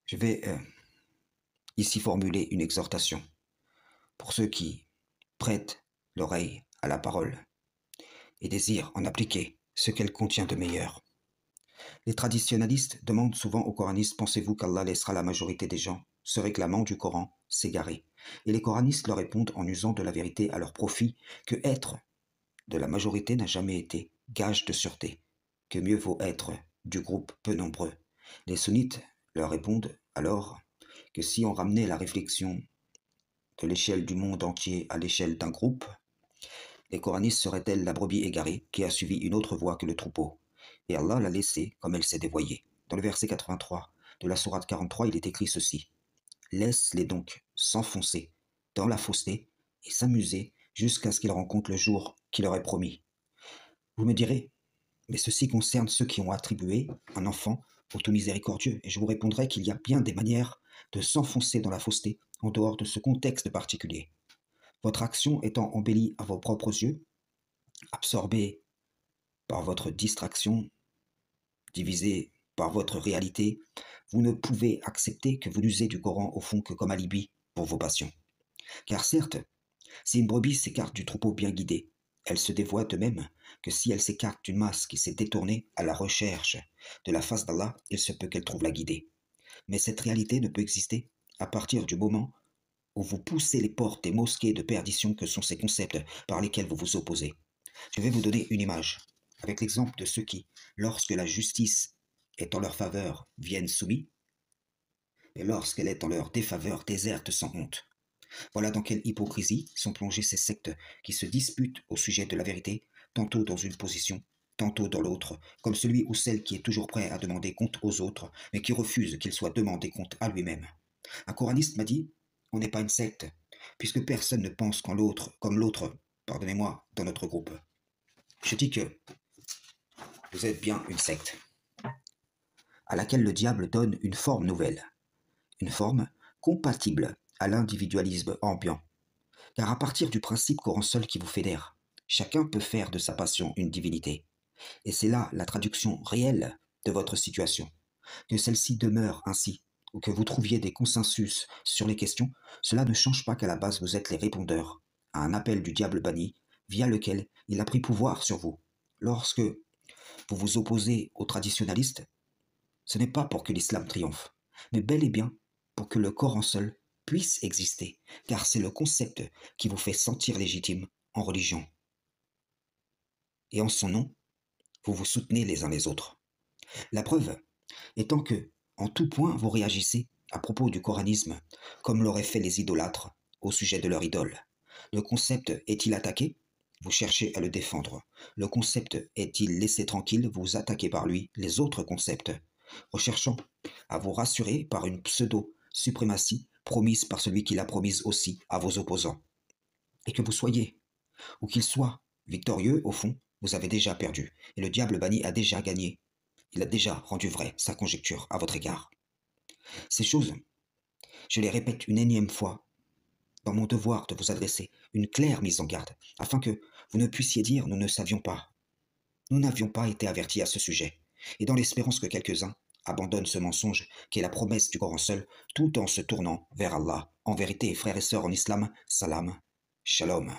Je vais ici formuler une exhortation pour ceux qui prêtent l'oreille à la parole et désirent en appliquer ce qu'elle contient de meilleur. Les traditionalistes demandent souvent aux coranistes: pensez-vous qu'Allah laissera la majorité des gens se réclamant du Coran s'égarer? Et les coranistes leur répondent en usant de la vérité à leur profit que être de la majorité n'a jamais été gage de sûreté, que mieux vaut être du groupe peu nombreux. Les sunnites leur répondent alors que si on ramenait la réflexion de l'échelle du monde entier à l'échelle d'un groupe, les coranistes seraient-elles la brebis égarée qui a suivi une autre voie que le troupeau? Et Allah l'a laissée comme elle s'est dévoyée. Dans le verset 83 de la sourate 43, il est écrit ceci: laisse-les donc s'enfoncer dans la fausseté et s'amuser jusqu'à ce qu'ils rencontrent le jour qui leur est promis. Vous me direz, mais ceci concerne ceux qui ont attribué un enfant au tout miséricordieux, et je vous répondrai qu'il y a bien des manières de s'enfoncer dans la fausseté en dehors de ce contexte particulier. Votre action étant embellie à vos propres yeux, absorbée par votre distraction, divisée par votre réalité, vous ne pouvez accepter que vous n'usez du Coran au fond que comme alibi pour vos passions. Car certes, si une brebis s'écarte du troupeau bien guidé, elle se dévoie de même que si elle s'écarte d'une masse qui s'est détournée à la recherche de la face d'Allah, il se peut qu'elle trouve la guidée. Mais cette réalité ne peut exister à partir du moment où vous poussez les portes des mosquées de perdition que sont ces concepts par lesquels vous vous opposez. Je vais vous donner une image, avec l'exemple de ceux qui, lorsque la justice est en leur faveur, viennent soumis, et lorsqu'elle est en leur défaveur, désertent sans honte. Voilà dans quelle hypocrisie sont plongées ces sectes qui se disputent au sujet de la vérité, tantôt dans une position, tantôt dans l'autre, comme celui ou celle qui est toujours prêt à demander compte aux autres, mais qui refuse qu'il soit demandé compte à lui-même. Un coraniste m'a dit: on n'est pas une secte, puisque personne ne pense qu'en l'autre, comme l'autre, pardonnez-moi, dans notre groupe. Je dis que vous êtes bien une secte, à laquelle le diable donne une forme nouvelle, une forme compatible à l'individualisme ambiant. Car à partir du principe Coran seul qui vous fédère, chacun peut faire de sa passion une divinité. Et c'est là la traduction réelle de votre situation. Que celle-ci demeure ainsi, ou que vous trouviez des consensus sur les questions, cela ne change pas qu'à la base vous êtes les répondeurs à un appel du diable banni, via lequel il a pris pouvoir sur vous. Lorsque vous vous opposez aux traditionalistes, ce n'est pas pour que l'islam triomphe, mais bel et bien pour que le Coran seul puisse exister, car c'est le concept qui vous fait sentir légitime en religion. Et en son nom, vous vous soutenez les uns les autres. La preuve étant que, en tout point, vous réagissez à propos du coranisme, comme l'auraient fait les idolâtres au sujet de leur idole. Le concept est-il attaqué? Vous cherchez à le défendre. Le concept est-il laissé tranquille? Vous attaquez par lui les autres concepts, recherchant à vous rassurer par une pseudo-suprématie promise par celui qui l'a promise aussi à vos opposants. Et que vous soyez, ou qu'il soit, victorieux, au fond, vous avez déjà perdu, et le diable banni a déjà gagné. Il a déjà rendu vrai sa conjecture à votre égard. Ces choses, je les répète une énième fois, dans mon devoir de vous adresser une claire mise en garde, afin que vous ne puissiez dire: nous ne savions pas. Nous n'avions pas été avertis à ce sujet, et dans l'espérance que quelques-uns abandonnent ce mensonge qui est la promesse du Coran seul, tout en se tournant vers Allah. En vérité, frères et sœurs en islam, salam, shalom.